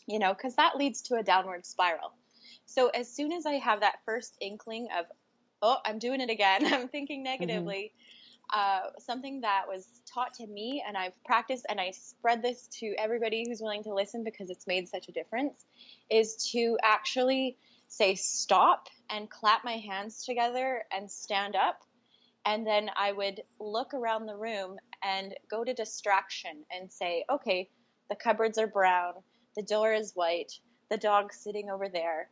because that leads to a downward spiral. So as soon as I have that first inkling of, oh, I'm doing it again, I'm thinking Mm-hmm. negatively, something that was taught to me and I've practiced and I spread this to everybody who's willing to listen because it's made such a difference, is to actually say stop and clap my hands together and stand up. And then I would look around the room and go to distraction and say, okay, the cupboards are brown, the door is white, the dog's sitting over there,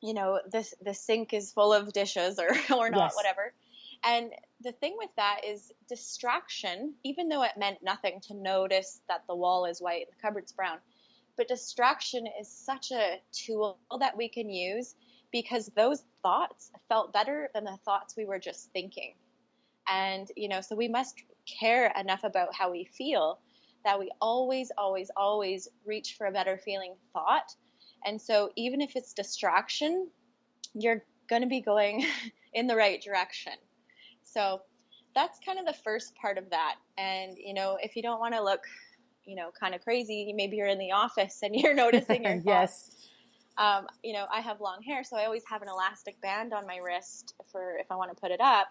the sink is full of dishes or or not, Yes. whatever. And the thing with that is distraction, even though it meant nothing to notice that the wall is white and the cupboard's brown, but distraction is such a tool that we can use because those thoughts felt better than the thoughts we were just thinking. And, so we must care enough about how we feel that we always, always, always reach for a better feeling thought. And so even if it's distraction, you're going to be going in the right direction. So that's kind of the first part of that. And, if you don't want to look, kind of crazy, maybe you're in the office and you're noticing your Yes. thoughts. I have long hair, so I always have an elastic band on my wrist for if I want to put it up.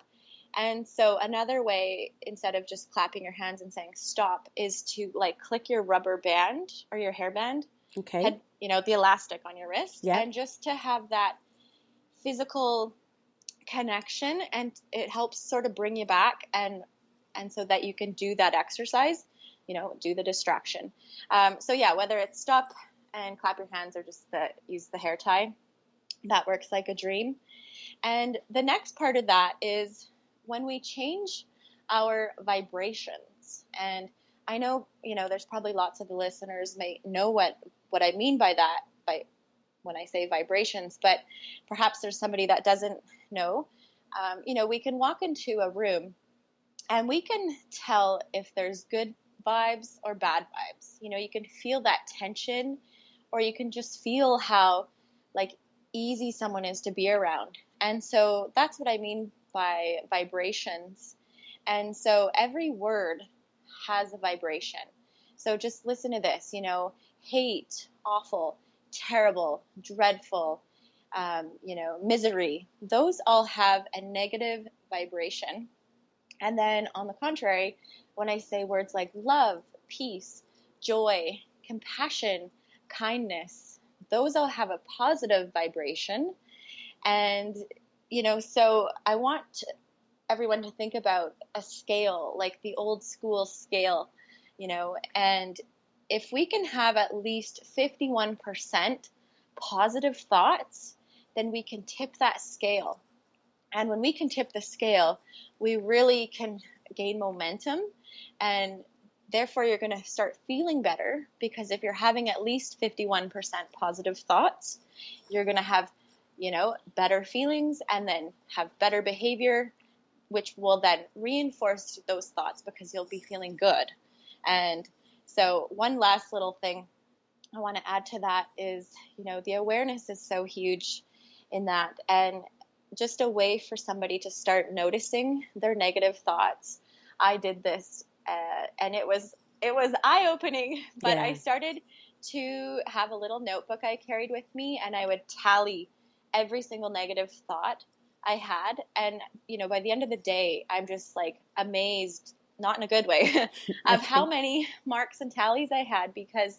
And so another way, instead of just clapping your hands and saying stop, is to like click your rubber band or your hairband, Okay. the elastic on your wrist, Yeah. and just to have that physical connection, and it helps sort of bring you back and so that you can do that exercise, do the distraction. So yeah, whether it's stop and clap your hands or just use the hair tie, that works like a dream. And the next part of that is when we change our vibrations. And I know, there's probably lots of the listeners may know what I mean by that, by when I say vibrations, but perhaps there's somebody that doesn't know. We can walk into a room and we can tell if there's good vibes or bad vibes. You can feel that tension, or you can just feel how like easy someone is to be around. And so that's what I mean by vibrations. And so every word has a vibration. So just listen to this, hate, awful, terrible, dreadful, misery. Those all have a negative vibration. And then on the contrary, when I say words like love, peace, joy, compassion, kindness, those all have a positive vibration. And, so I want everyone to think about a scale, like the old school scale, and if we can have at least 51% positive thoughts, then we can tip that scale. And when we can tip the scale, we really can gain momentum, and therefore you're going to start feeling better, because if you're having at least 51% positive thoughts, you're going to have, better feelings and then have better behavior, which will then reinforce those thoughts because you'll be feeling good. And so one last little thing I want to add to that is, the awareness is so huge in that. And just a way for somebody to start noticing their negative thoughts. I did this, and it was eye-opening, but Yeah. I started to have a little notebook I carried with me, and I would tally every single negative thought I had. And, by the end of the day, I'm just like amazed, not in a good way, of how many marks and tallies I had, because,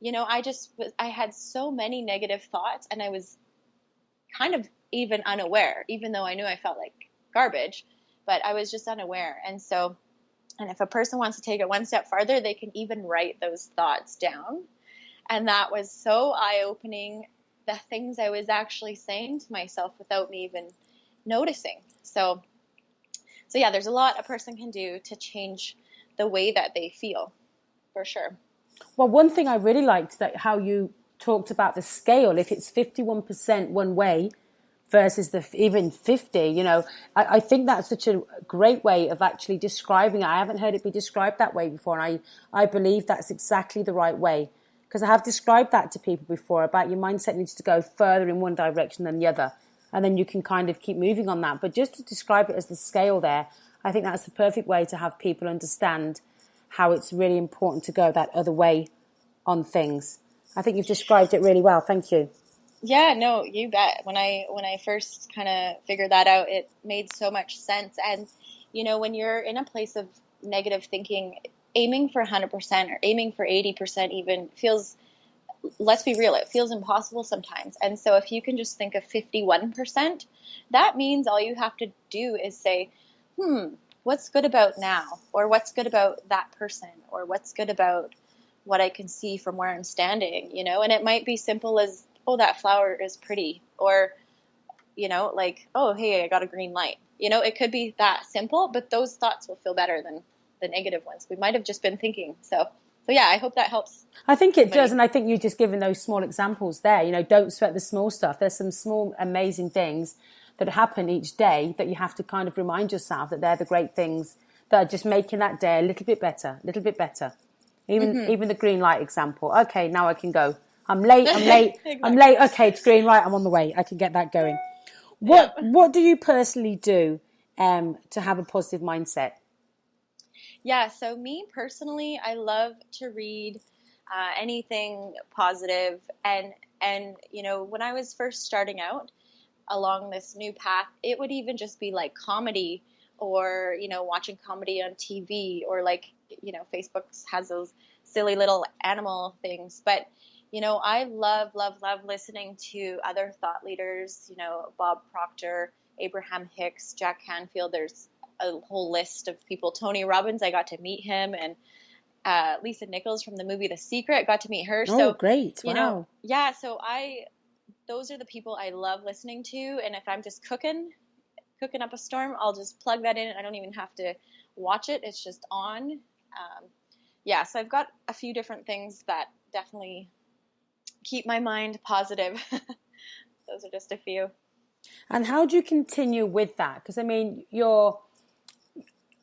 I had so many negative thoughts, and I was kind of even unaware, even though I knew I felt like garbage, but I was just unaware. And so, and if a person wants to take it one step farther, they can even write those thoughts down. And that was so eye-opening, the things I was actually saying to myself without me even noticing. So yeah, there's a lot a person can do to change the way that they feel, for sure. Well, one thing I really liked that how you talked about the scale, if it's 51% one way versus even 50, I think that's such a great way of actually describing it. I haven't heard it be described that way before, and I believe that's exactly the right way, because I have described that to people before about your mindset needs to go further in one direction than the other, and then you can kind of keep moving on that. But just to describe it as the scale there, I think that's the perfect way to have people understand how it's really important to go that other way on things. I think you've described it really well. Thank you. Yeah, no, you bet. When I first kind of figured that out, it made so much sense. And when you're in a place of negative thinking, aiming for 100% or aiming for 80% even feels, let's be real, it feels impossible sometimes. And so if you can just think of 51%, that means all you have to do is say, what's good about now? Or what's good about that person? Or what's good about what I can see from where I'm standing, And it might be simple as, oh, that flower is pretty. Or, like, oh, hey, I got a green light. It could be that simple, but those thoughts will feel better than the negative ones we might have just been thinking. So yeah, I hope that helps. I think it does, and I think you've just given those small examples there. Don't sweat the small stuff. There's some small, amazing things that happen each day that you have to kind of remind yourself that they're the great things that are just making that day a little bit better, a little bit better. Even the green light example. Okay, now I can go. I'm late. Exactly. I'm late. Okay, it's green light. I'm on the way. I can get that going. What do you personally do to have a positive mindset? Yeah, so me personally, I love to read anything positive, and when I was first starting out along this new path, it would even just be like comedy, or watching comedy on TV, or like Facebook has those silly little animal things. But I love listening to other thought leaders, Bob Proctor, Abraham Hicks, Jack Canfield. There's a whole list of people. Tony Robbins, I got to meet him, and Lisa Nichols from the movie The Secret, got to meet her. Oh, so great! Wow. So those are the people I love listening to. And if I'm just cooking up a storm, I'll just plug that in. I don't even have to watch it. It's just on. So I've got a few different things that definitely keep my mind positive. Those are just a few. And how do you continue with that? Because I mean,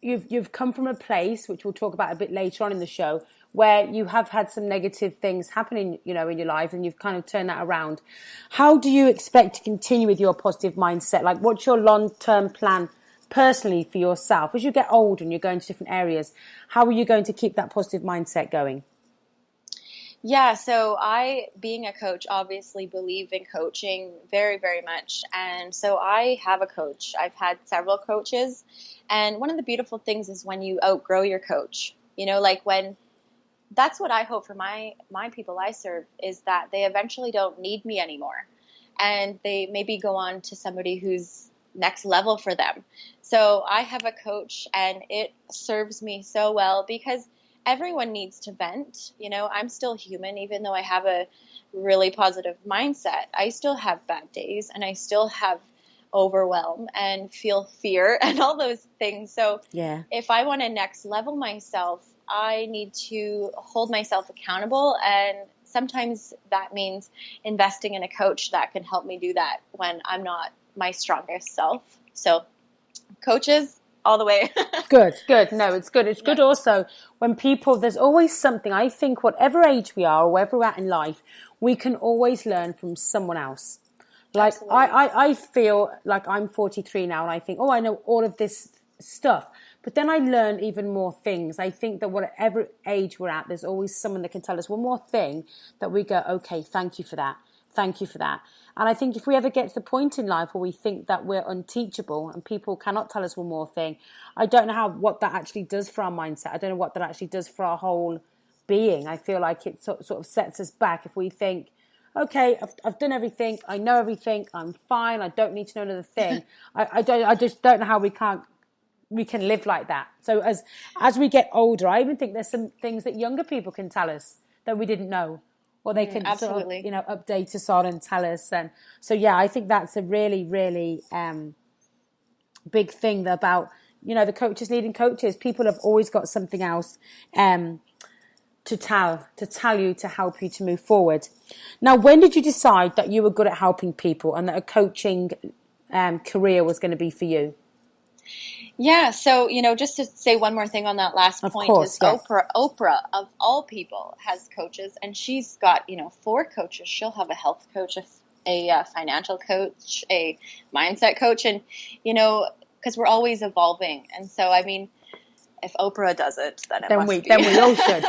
you've come from a place, which we'll talk about a bit later on in the show, where you have had some negative things happening, in your life, and you've kind of turned that around. How do you expect to continue with your positive mindset? Like, what's your long-term plan personally for yourself as you get older and you're going to different areas? How are you going to keep that positive mindset going? Yeah, so I, being a coach, obviously believe in coaching very, very much. And so I have a coach. I've had several coaches. And one of the beautiful things is when you outgrow your coach, like when, that's what I hope for my people I serve, is that they eventually don't need me anymore. And they maybe go on to somebody who's next level for them. So I have a coach, and it serves me so well, because everyone needs to vent. I'm still human, even though I have a really positive mindset. I still have bad days, and I still have overwhelm and feel fear and all those things. So if I want to next level myself, I need to hold myself accountable. And sometimes that means investing in a coach that can help me do that when I'm not my strongest self. So coaches all the way. Good. No, it's good. It's good also when people, there's always something. I think whatever age we are or wherever we're at in life, we can always learn from someone else. Like I feel like I'm 43 now, and I think, I know all of this stuff. But then I learn even more things. I think that whatever age we're at, there's always someone that can tell us one more thing that we go, okay, thank you for that. Thank you for that. And I think if we ever get to the point in life where we think that we're unteachable and people cannot tell us one more thing, I don't know what that actually does for our mindset. I don't know what that actually does for our whole being. I feel like it sort of sets us back if we think, okay, I've done everything. I know everything. I'm fine. I don't need to know another thing. I just don't know how we can live like that. So as we get older, I even think there's some things that younger people can tell us that we didn't know, or they can sort of, update us on and tell us. And so, I think that's a really, really big thing about, the coaches leading coaches. People have always got something else to tell you, to help you to move forward. Now, when did you decide that you were good at helping people and that a coaching career was going to be for you? Yeah, so, just to say one more thing on that last point, Oprah, of all people, has coaches, and she's got, 4 coaches. She'll have a health coach, a financial coach, a mindset coach, and, because we're always evolving. And so, I mean, if Oprah does it, then we all should.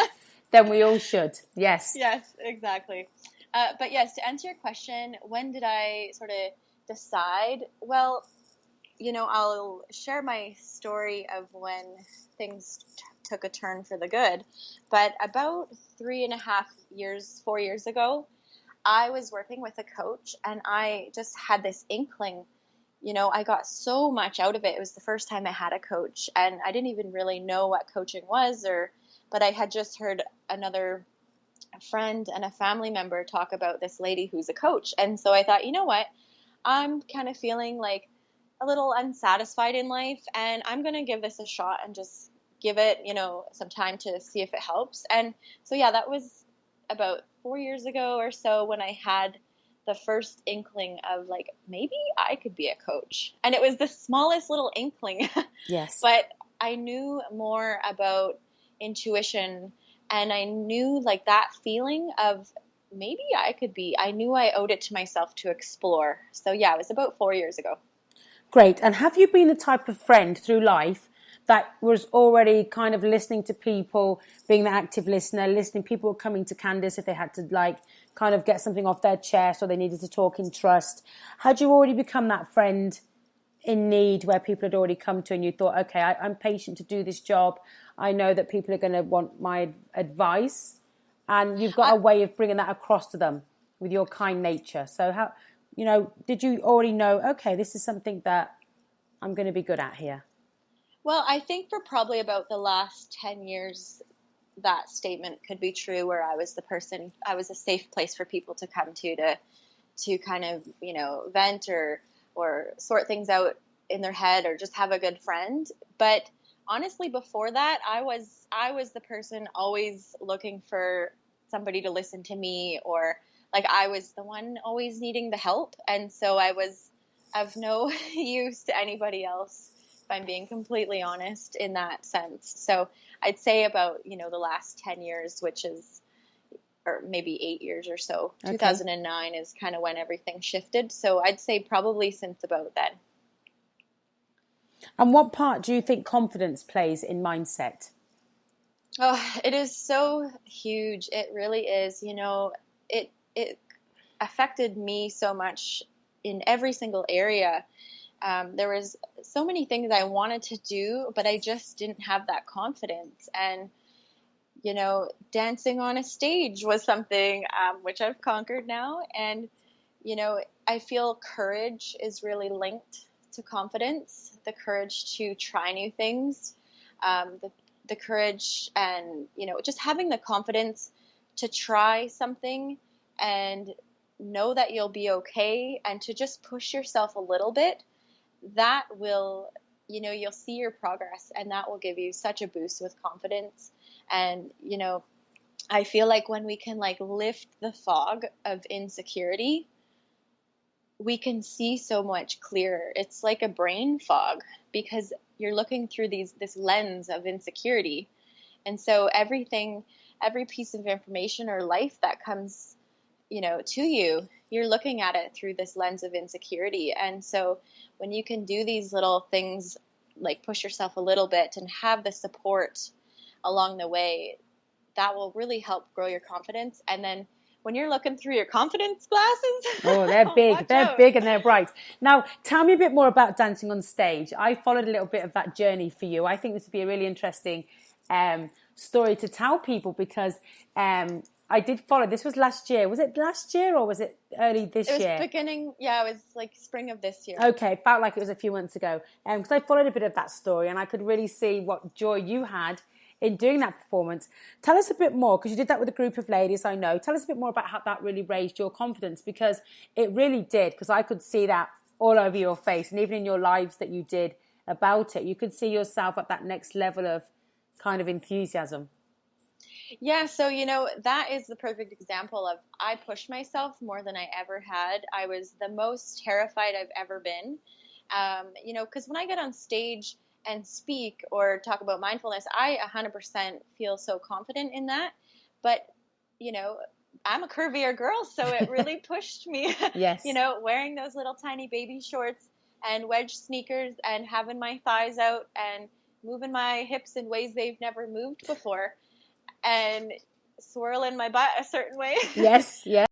Then we all should. Yes. Yes, exactly. But yes, to answer your question, when did I sort of decide? Well, I'll share my story of when things took a turn for the good. But about 3.5 years, 4 years ago, I was working with a coach and I just had this inkling. I got so much out of it. It was the first time I had a coach and I didn't even really know what coaching was but I had just heard another friend and a family member talk about this lady who's a coach. And so I thought, you know what? I'm kind of feeling like a little unsatisfied in life and I'm going to give this a shot and just give it, some time to see if it helps. And so, yeah, that was about 4 years ago or so when I had the first inkling of like, maybe I could be a coach. And it was the smallest little inkling. Yes. But I knew more about intuition and I knew like that feeling of maybe I knew I owed it to myself to explore. So yeah, it was about 4 years ago. Great. And have you been the type of friend through life that was already kind of listening to people, being the active listener, listening, people were coming to Kandace if they had to like kind of get something off their chest or they needed to talk in trust? Had you already become that friend in need where people had already come to and you thought, okay, I'm patient to do this job. I know that people are going to want my advice, and you've got a way of bringing that across to them with your kind nature. So how, did you already know, okay, this is something that I'm going to be good at here? Well, I think for probably about the last 10 years, that statement could be true where I was a safe place for people to come to kind of, vent or sort things out in their head or just have a good friend. But honestly, before that, I was the person always looking for somebody to listen to me, or like I was the one always needing the help. And so I was of no use to anybody else, if I'm being completely honest in that sense. So I'd say about, the last 10 years, or maybe 8 years or so. Okay. 2009 is kind of when everything shifted. So I'd say probably since about then. And what part do you think confidence plays in mindset? Oh, it is so huge. It really is. It affected me so much in every single area. There was so many things I wanted to do, but I just didn't have that confidence. And dancing on a stage was something which I've conquered now. And, I feel courage is really linked to confidence, the courage to try new things, the courage and, just having the confidence to try something and know that you'll be okay and to just push yourself a little bit. That will, you'll see your progress and that will give you such a boost with confidence. And, I feel like when we can like lift the fog of insecurity, we can see so much clearer. It's like a brain fog because you're looking through this lens of insecurity. And so every piece of information or life that comes, to you, you're looking at it through this lens of insecurity. And so when you can do these little things, like push yourself a little bit and have the support along the way, that will really help grow your confidence. And then when you're looking through your confidence glasses, oh, they're big. They're out. Big and they're bright. Now, tell me a bit more about dancing on stage. I followed a little bit of that journey for you. I think this would be a really interesting story to tell people because I did follow. This was last year. Was it last year or was it early this year? It was beginning. Yeah, it was like spring of this year. Okay, felt like it was a few months ago. Because I followed a bit of that story and I could really see what joy you had in doing that performance. Tell us a bit more, because you did that with a group of ladies, I know. Tell us a bit more about how that really raised your confidence, because it really did, because I could see that all over your face, and even in your lives that you did about it, you could see yourself at that next level of kind of enthusiasm. Yeah, so, that is the perfect example of I pushed myself more than I ever had. I was the most terrified I've ever been, because when I get on stage and speak or talk about mindfulness, I 100% feel so confident in that. But, I'm a curvier girl, so it really pushed me, Yes. Wearing those little tiny baby shorts and wedge sneakers and having my thighs out and moving my hips in ways they've never moved before. And, swirling my butt a certain way. Yes, yes.